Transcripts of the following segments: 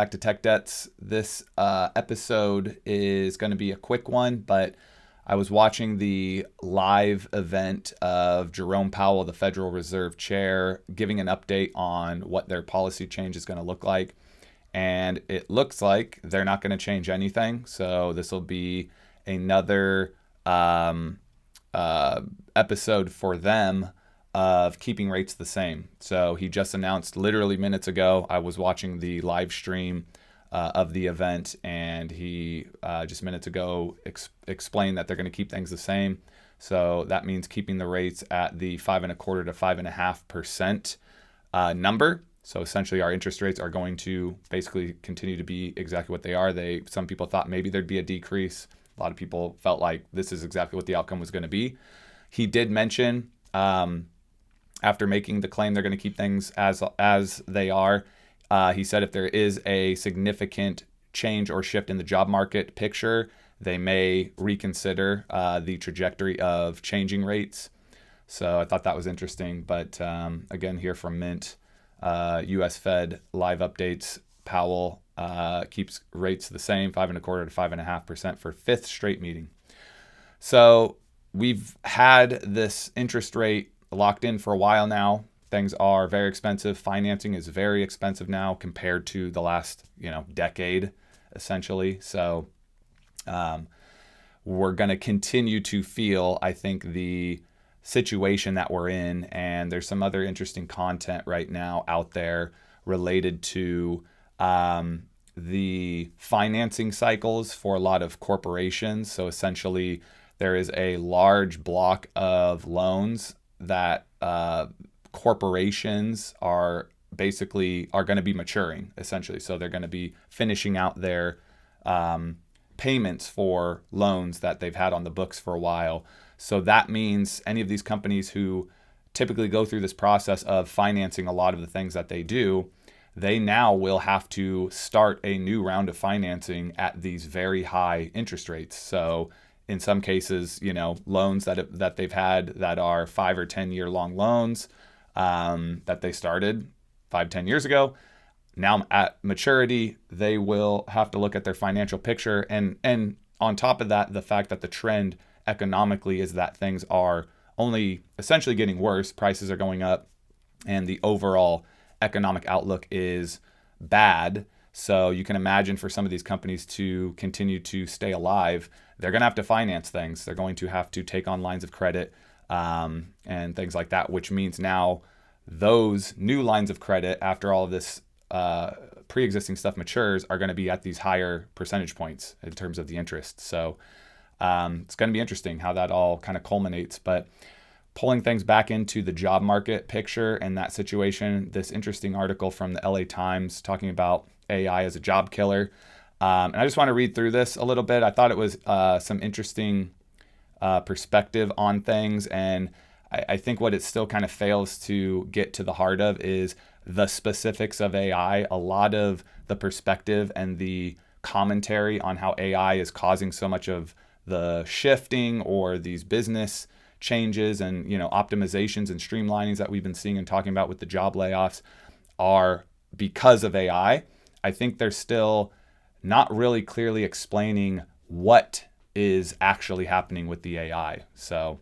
Back to Tech Debts. This episode is going to be a quick one, but I was watching the live event of Jerome Powell, the Federal Reserve Chair, giving an update on what their policy change is going to look like. And it looks like they're not going to change anything. So this will be another episode for them of keeping rates the same. So he just announced literally minutes ago. I was watching the live stream of the event, and he just minutes ago explained that they're going to keep things the same. So that means keeping the rates at the 5.25% to 5.5% number. So essentially, our interest rates are going to basically continue to be exactly what they are. Some people thought maybe there'd be a decrease. A lot of people felt like this is exactly what the outcome was going to be. He did mention, after making the claim they're going to keep things as they are, he said if there is a significant change or shift in the job market picture, they may reconsider the trajectory of changing rates. So I thought that was interesting. But again, here from Mint, U.S. Fed live updates, Powell keeps rates the same, 5.25% to 5.5% for fifth straight meeting. So we've had this interest rate locked in for a while now. Things are very expensive. Financing is very expensive now compared to the last, decade, essentially. So we're going to continue to feel, I think, the situation that we're in. And there's some other interesting content right now out there related to the financing cycles for a lot of corporations. So essentially, there is a large block of loans that corporations are going to be maturing, essentially. So they're going to be finishing out their payments for loans that they've had on the books for a while. So that means any of these companies who typically go through this process of financing a lot of the things that they do, they now will have to start a new round of financing at these very high interest rates. So in some cases, loans that they've had that are 5 or 10 year long loans that they started 5-10 years ago. Now at maturity, they will have to look at their financial picture. And on top of that, the fact that the trend economically is that things are only essentially getting worse. Prices are going up and the overall economic outlook is bad. So you can imagine for some of these companies to continue to stay alive, they're going to have to finance things. They're going to have to take on lines of credit and things like that, which means now those new lines of credit, after all of this pre-existing stuff matures, are going to be at these higher percentage points in terms of the interest. So it's going to be interesting how that all kind of culminates. But pulling things back into the job market picture and that situation, this interesting article from the LA Times talking about AI as a job killer. And I just want to read through this a little bit. I thought it was some interesting perspective on things. And I think what it still kind of fails to get to the heart of is the specifics of AI. A lot of the perspective and the commentary on how AI is causing so much of the shifting or these business changes and optimizations and streamlinings that we've been seeing and talking about with the job layoffs are because of AI. I think they're still not really clearly explaining what is actually happening with the AI. So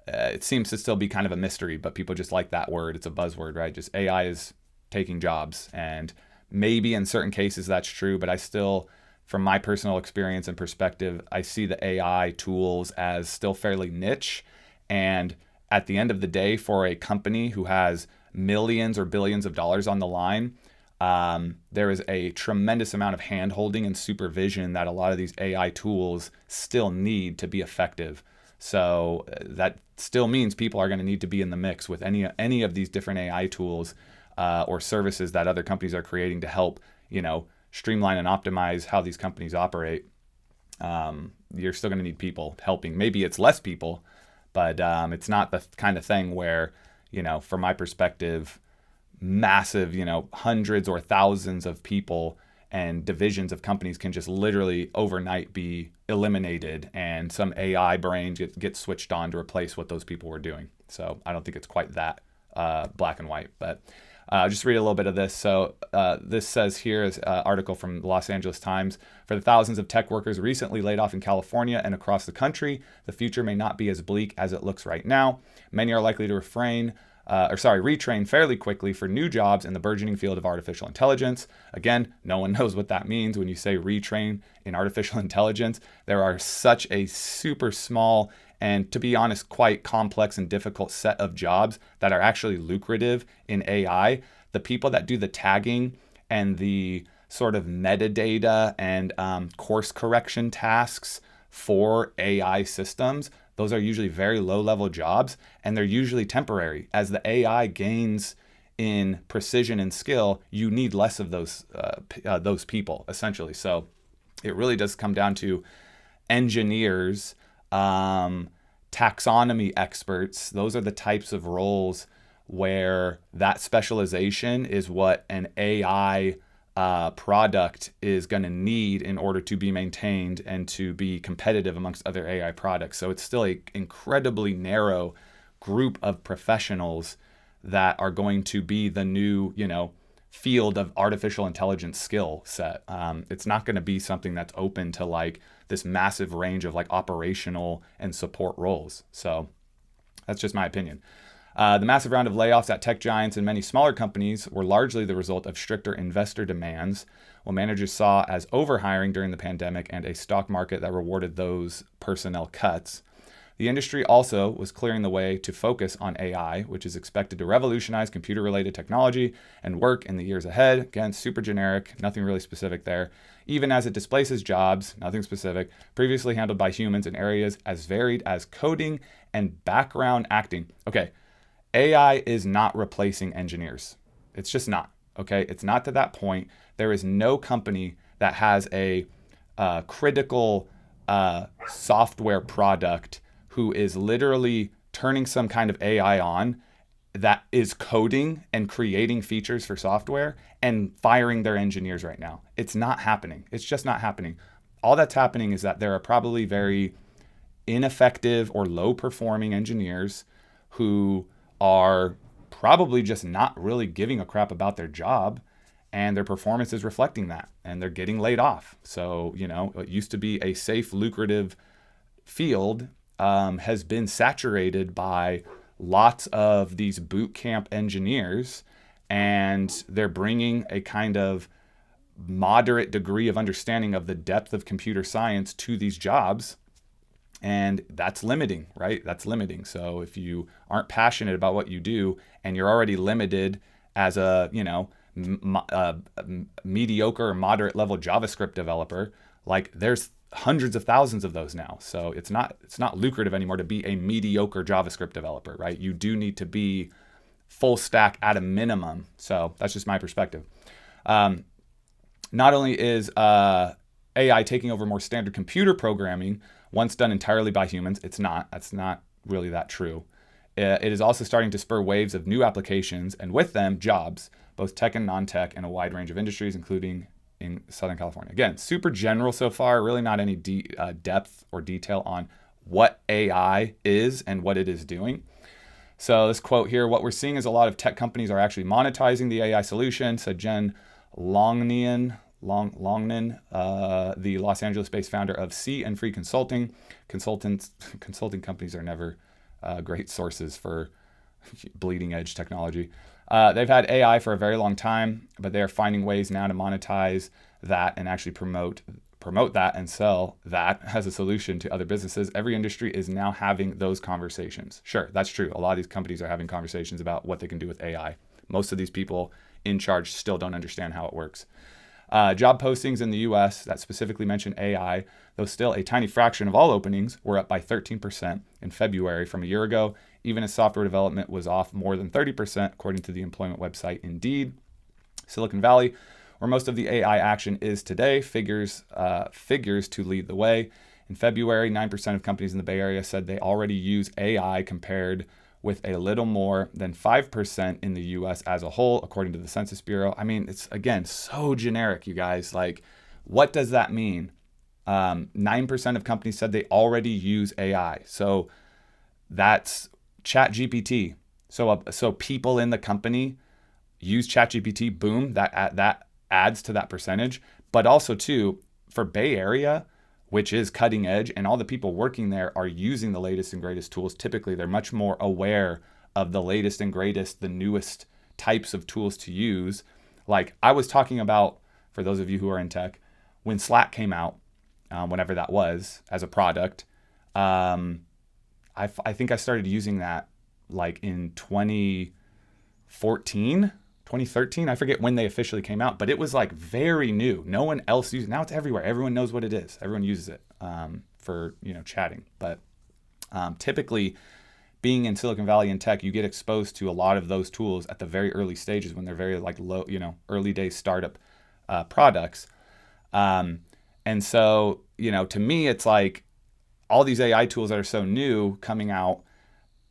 it seems to still be kind of a mystery, but people just like that word. It's a buzzword, right? Just AI is taking jobs. And maybe in certain cases that's true, but I still, from my personal experience and perspective, I see the AI tools as still fairly niche. And at the end of the day, for a company who has millions or billions of dollars on the line, there is a tremendous amount of hand-holding and supervision that a lot of these AI tools still need to be effective. So that still means people are going to need to be in the mix with any of these different AI tools or services that other companies are creating to help, streamline and optimize how these companies operate. You're still going to need people helping. Maybe it's less people, but it's not the kind of thing where, from my perspective, massive, hundreds or thousands of people and divisions of companies can just literally overnight be eliminated and some AI brain gets switched on to replace what those people were doing. So I don't think it's quite that black and white. But Just read a little bit of this. So this says here is an article from the Los Angeles Times. For the thousands of tech workers recently laid off in California and across the country, the future may not be as bleak as it looks right now. Many are likely to retrain fairly quickly for new jobs in the burgeoning field of artificial intelligence. Again, no one knows what that means when you say retrain in artificial intelligence. There are such a super small and, to be honest, quite complex and difficult set of jobs that are actually lucrative in AI. The people that do the tagging and the sort of metadata and course correction tasks for AI systems, those are usually very low-level jobs, and they're usually temporary. As the AI gains in precision and skill, you need less of those people, essentially. So it really does come down to engineers, taxonomy experts. Those are the types of roles where that specialization is what an AI product is going to need in order to be maintained and to be competitive amongst other AI products. So it's still an incredibly narrow group of professionals that are going to be the new, field of artificial intelligence skill set. It's not going to be something that's open to like this massive range of like operational and support roles. So that's just my opinion. The massive round of layoffs at tech giants and many smaller companies were largely the result of stricter investor demands, what managers saw as overhiring during the pandemic and a stock market that rewarded those personnel cuts. The industry also was clearing the way to focus on AI, which is expected to revolutionize computer-related technology and work in the years ahead. Again, super generic, nothing really specific there. Even as it displaces jobs, nothing specific, previously handled by humans in areas as varied as coding and background acting. Okay, AI is not replacing engineers. It's just not, okay? It's not to that point. There is no company that has a critical software product who is literally turning some kind of AI on that is coding and creating features for software and firing their engineers right now. It's not happening. It's just not happening. All that's happening is that there are probably very ineffective or low performing engineers who are probably just not really giving a crap about their job, and their performance is reflecting that, and they're getting laid off. So, it used to be a safe, lucrative field has been saturated by lots of these boot camp engineers, and they're bringing a kind of moderate degree of understanding of the depth of computer science to these jobs. And that's limiting, right? That's limiting. So if you aren't passionate about what you do and you're already limited as a, mediocre or moderate level JavaScript developer, like there's hundreds of thousands of those now. So it's not lucrative anymore to be a mediocre JavaScript developer, right? You do need to be full stack at a minimum. So that's just my perspective. Not only is AI taking over more standard computer programming, once done entirely by humans, that's not really that true. It is also starting to spur waves of new applications, and with them, jobs, both tech and non-tech, in a wide range of industries, including in Southern California. Again, super general so far, really not any depth or detail on what AI is and what it is doing. So this quote here, what we're seeing is a lot of tech companies are actually monetizing the AI solution, said Jen Longnan, the Los Angeles-based founder of C and Free Consulting. Consulting companies are never great sources for bleeding edge technology. They've had AI for a very long time, but they're finding ways now to monetize that and actually promote that and sell that as a solution to other businesses. Every industry is now having those conversations. Sure, that's true. A lot of these companies are having conversations about what they can do with AI. Most of these people in charge still don't understand how it works. Job postings in the US that specifically mention AI, though still a tiny fraction of all openings, were up by 13% in February from a year ago, even as software development was off more than 30%, according to the employment website Indeed. Silicon Valley, where most of the AI action is today, figures to lead the way. In February, 9% of companies in the Bay Area said they already use AI, compared with a little more than 5% in the US as a whole, according to the Census Bureau. I mean, it's, again, so generic, you guys. Like, what does that mean? 9% of companies said they already use AI. So that's ChatGPT. So people in the company use ChatGPT, boom, that adds to that percentage. But also too, for Bay Area, which is cutting edge, and all the people working there are using the latest and greatest tools. Typically, they're much more aware of the latest and greatest, the newest types of tools to use. Like I was talking about, for those of you who are in tech, when Slack came out, whenever that was, as a product, I think I started using that like in 2014, 2013. I forget when they officially came out, but it was like very new. No one else used it. Now it's everywhere. Everyone knows what it is. Everyone uses it for chatting. But typically, being in Silicon Valley in tech, you get exposed to a lot of those tools at the very early stages when they're very like low, early days startup products. And so, to me, it's like all these AI tools that are so new coming out,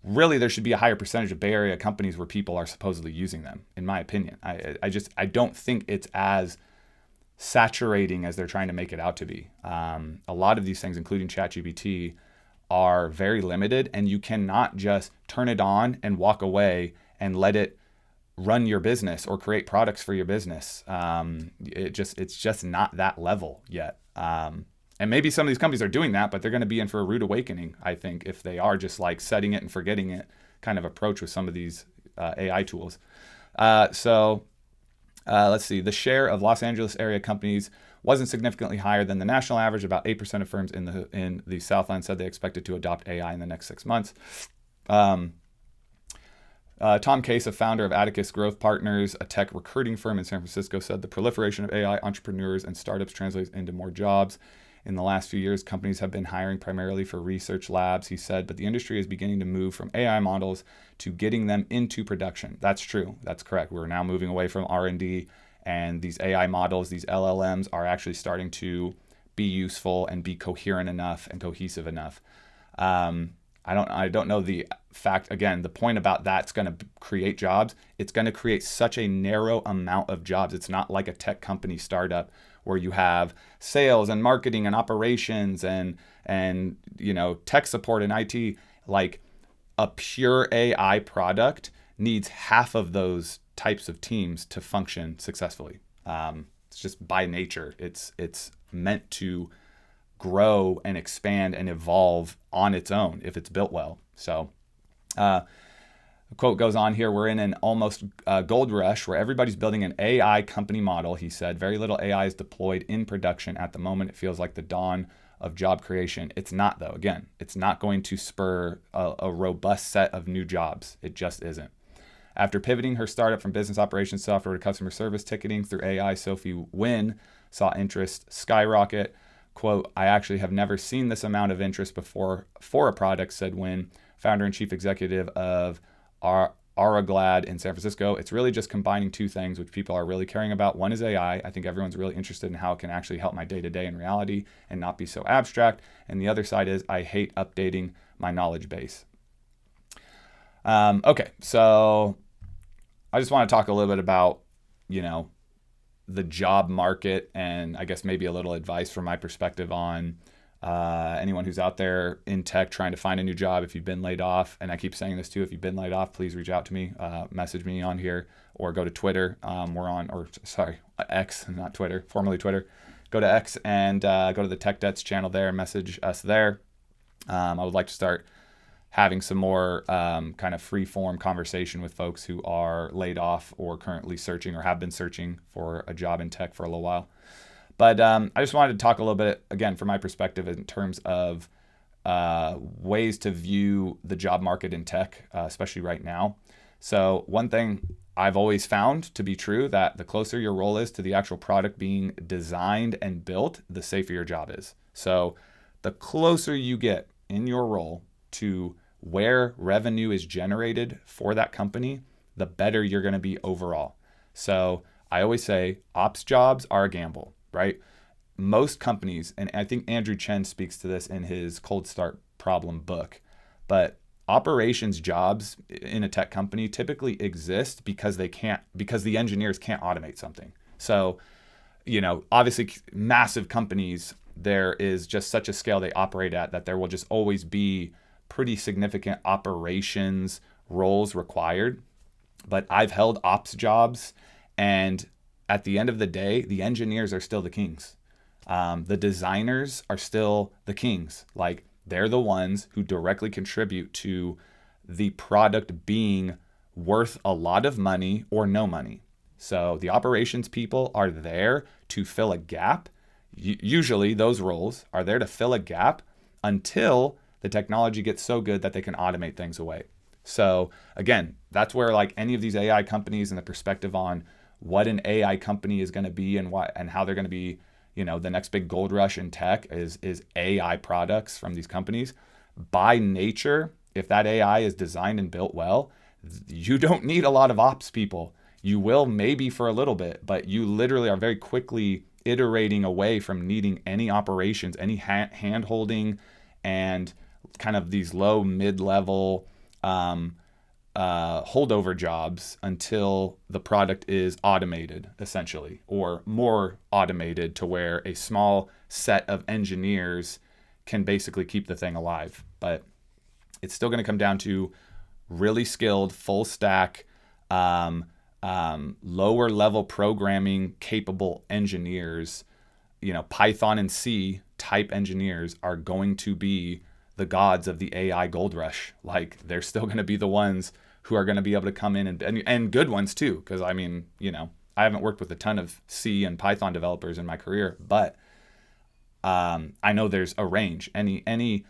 really there should be a higher percentage of Bay Area companies where people are supposedly using them, in my opinion. I don't think it's as saturating as they're trying to make it out to be. A lot of these things, including ChatGPT, are very limited, and you cannot just turn it on and walk away and let it run your business or create products for your business. It's just not that level yet. And maybe some of these companies are doing that, but they're going to be in for a rude awakening, I think, if they are just like setting it and forgetting it kind of approach with some of these AI tools. So let's see. The share of Los Angeles area companies wasn't significantly higher than the national average. About 8% of firms in the Southland said they expected to adopt AI in the next 6 months. Tom Case, a founder of Atticus Growth Partners, a tech recruiting firm in San Francisco, said the proliferation of AI entrepreneurs and startups translates into more jobs. In the last few years, companies have been hiring primarily for research labs, he said, but the industry is beginning to move from AI models to getting them into production. That's true. That's correct. We're now moving away from R&D, and these AI models, these LLMs, are actually starting to be useful and be coherent enough and cohesive enough. I don't know the fact, again, the point about that's going to create jobs. It's going to create such a narrow amount of jobs. It's not like a tech company startup where you have sales and marketing and operations and tech support and IT. Like a pure AI product needs half of those types of teams to function successfully. It's just by nature. It's meant to grow and expand and evolve on its own if it's built well. So the quote goes on here, we're in an almost gold rush where everybody's building an AI company model, he said. Very little AI is deployed in production at the moment. It feels like the dawn of job creation. It's not, though. Again, it's not going to spur a robust set of new jobs. It just isn't. After pivoting her startup from business operations software to customer service ticketing through AI, Sophie Nguyen saw interest skyrocket. Quote, I actually have never seen this amount of interest before for a product, said Nguyen, founder and chief executive of Araglad in San Francisco. It's really just combining two things which people are really caring about. One is AI. I think everyone's really interested in how it can actually help my day-to-day in reality and not be so abstract. And the other side is I hate updating my knowledge base. Okay, so I just want to talk a little bit about, the job market, and I guess maybe a little advice from my perspective on anyone who's out there in tech trying to find a new job. If you've been laid off, and I keep saying this too, if you've been laid off, please reach out to me, message me on here, or go to Twitter. X, not Twitter, formerly Twitter. Go to X and go to the Tech Debts channel there and message us there. I would like to start having some more kind of free-form conversation with folks who are laid off or currently searching or have been searching for a job in tech for a little while. But I just wanted to talk a little bit, again, from my perspective in terms of ways to view the job market in tech, especially right now. So one thing I've always found to be true, that the closer your role is to the actual product being designed and built, the safer your job is. So the closer you get in your role to where revenue is generated for that company, the better you're going to be overall. So I always say ops jobs are a gamble, right? Most companies, and I think Andrew Chen speaks to this in his Cold Start Problem book, but operations jobs in a tech company typically exist because the engineers can't automate something. So, obviously massive companies, there is just such a scale they operate at that there will just always be pretty significant operations roles required. but I've held ops jobs, and at the end of the day, the engineers are still the kings. The designers are still the kings. Like, they're the ones who directly contribute to the product being worth a lot of money or no money. So the operations people are there to fill a gap. Usually those roles are there to fill a gap until the technology gets so good that they can automate things away. So again, that's where like any of these AI companies and the perspective on what an AI company is going to be and what and how they're going to be, the next big gold rush in tech is AI products from these companies. By nature, if that AI is designed and built well, you don't need a lot of ops people. You will maybe for a little bit, but you literally are very quickly iterating away from needing any operations, any hand holding, and kind of these low mid-level holdover jobs until the product is automated, essentially, or more automated to where a small set of engineers can basically keep the thing alive. But it's still going to come down to really skilled, full stack, lower level programming capable engineers. Python and C type engineers are going to be the gods of the AI gold rush. Like, they're still going to be the ones who are going to be able to come in and good ones too. Because I haven't worked with a ton of C and Python developers in my career, but I know there's a range. Any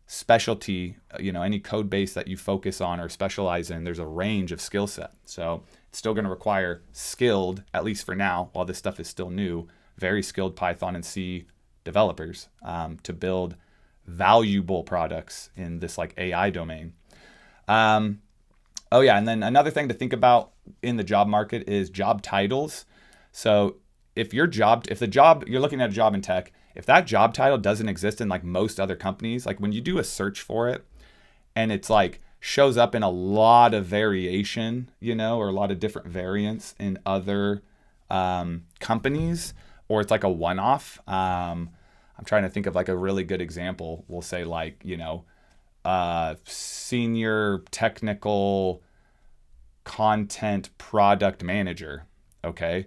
specialty, any code base that you focus on or specialize in, there's a range of skill set. So it's still going to require skilled, at least for now, while this stuff is still new, very skilled Python and C developers to build valuable products in this like AI domain. Oh yeah, and then another thing to think about in the job market is job titles. So if you're looking at a job in tech, if that job title doesn't exist in like most other companies, like when you do a search for it and it's like shows up in a lot of variation, or a lot of different variants in other companies, or it's like a one-off. I'm trying to think of like a really good example. We'll say like, senior technical content product manager. Okay.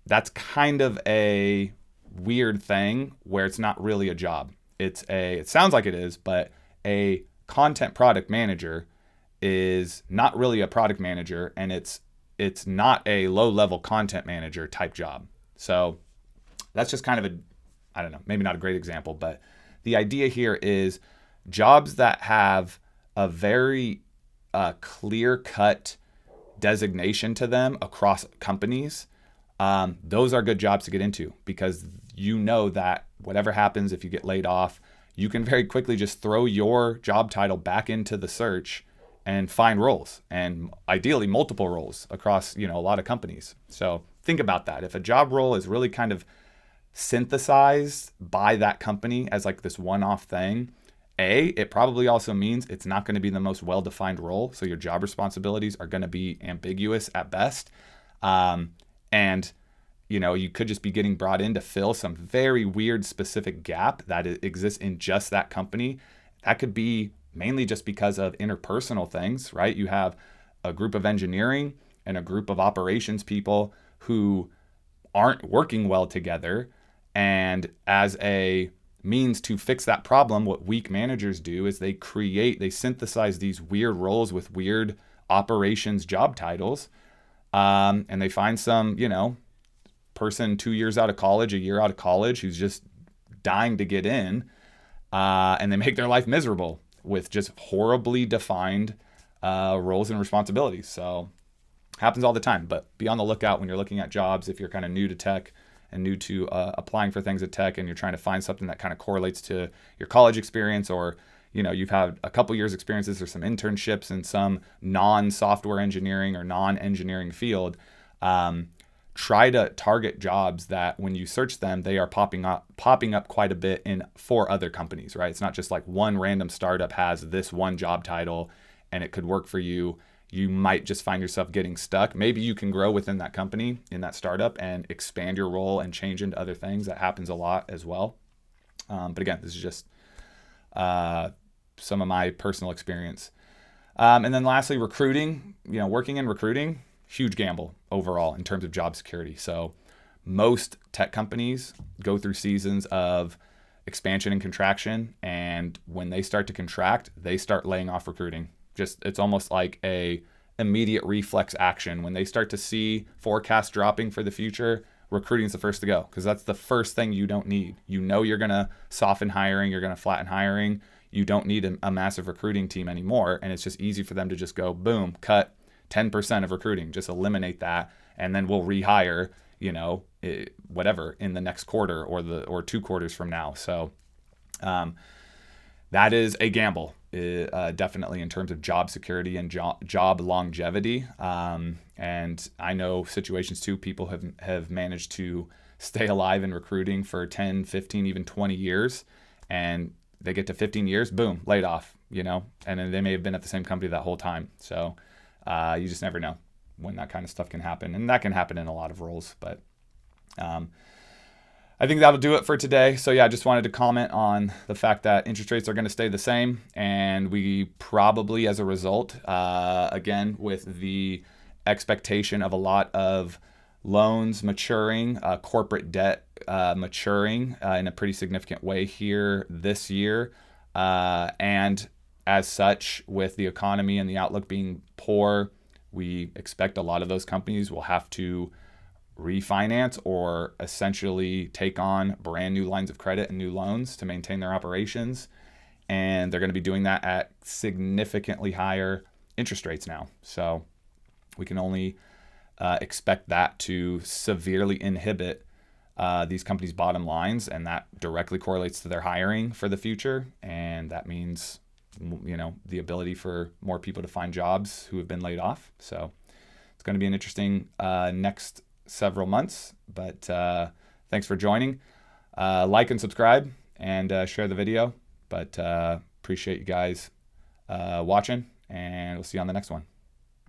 That's kind of a weird thing where it's not really a job. It sounds like it is, but a content product manager is not really a product manager, and it's not a low-level content manager type job. So that's just kind of I don't know, maybe not a great example, but the idea here is jobs that have a very clear-cut designation to them across companies. Those are good jobs to get into, because that whatever happens, if you get laid off, you can very quickly just throw your job title back into the search and find roles, and ideally multiple roles across, a lot of companies. So think about that. If a job role is really kind of synthesized by that company as like this one-off thing, it probably also means it's not going to be the most well-defined role. So your job responsibilities are going to be ambiguous at best. And you could just be getting brought in to fill some very weird specific gap that exists in just that company. That could be mainly just because of interpersonal things, right? You have a group of engineering and a group of operations people who aren't working well together. And as a means to fix that problem, what weak managers do is they synthesize these weird roles with weird operations job titles. And they find some, person 2 years out of college, a year out of college, who's just dying to get in, and they make their life miserable with just horribly defined roles and responsibilities. So happens all the time, but be on the lookout when you're looking at jobs. If you're kind of new to tech and new to applying for things at tech, and you're trying to find something that kind of correlates to your college experience, or you've had a couple years experiences or some internships in some non-software engineering or non-engineering field, try to target jobs that when you search them, they are popping up quite a bit for other companies, right? It's not just like one random startup has this one job title and it could work for you. You might just find yourself getting stuck. Maybe you can grow within that company, in that startup, and expand your role and change into other things. That happens a lot as well. But again, this is just some of my personal experience. And then lastly, recruiting. Working in recruiting, huge gamble overall in terms of job security. So most tech companies go through seasons of expansion and contraction, and when they start to contract, they start laying off recruiting. Just it's almost like a immediate reflex action. When they start to see forecasts dropping for the future, recruiting is the first to go, because that's the first thing you don't need. You know you're going to soften hiring, you're going to flatten hiring. You don't need a massive recruiting team anymore, and it's just easy for them to just go, boom, cut 10% of recruiting, just eliminate that, and then we'll rehire, whatever in the next quarter or 2 quarters from now. So that is a gamble, definitely, in terms of job security and job longevity. And I know situations too, people have managed to stay alive in recruiting for 10, 15, even 20 years, and they get to 15 years, boom, laid off, and then they may have been at the same company that whole time. So you just never know when that kind of stuff can happen. And that can happen in a lot of roles. But I think that'll do it for today. So yeah, I just wanted to comment on the fact that interest rates are going to stay the same. And we probably, as a result, again, with the expectation of a lot of loans maturing, corporate debt maturing in a pretty significant way here this year. And as such, with the economy and the outlook being poor, we expect a lot of those companies will have to refinance or essentially take on brand new lines of credit and new loans to maintain their operations. And they're going to be doing that at significantly higher interest rates now. So we can only expect that to severely inhibit these companies' bottom lines, and that directly correlates to their hiring for the future. And that means, the ability for more people to find jobs who have been laid off. So it's going to be an interesting next several months. But thanks for joining. Like and subscribe and share the video. But appreciate you guys watching, and we'll see you on the next one.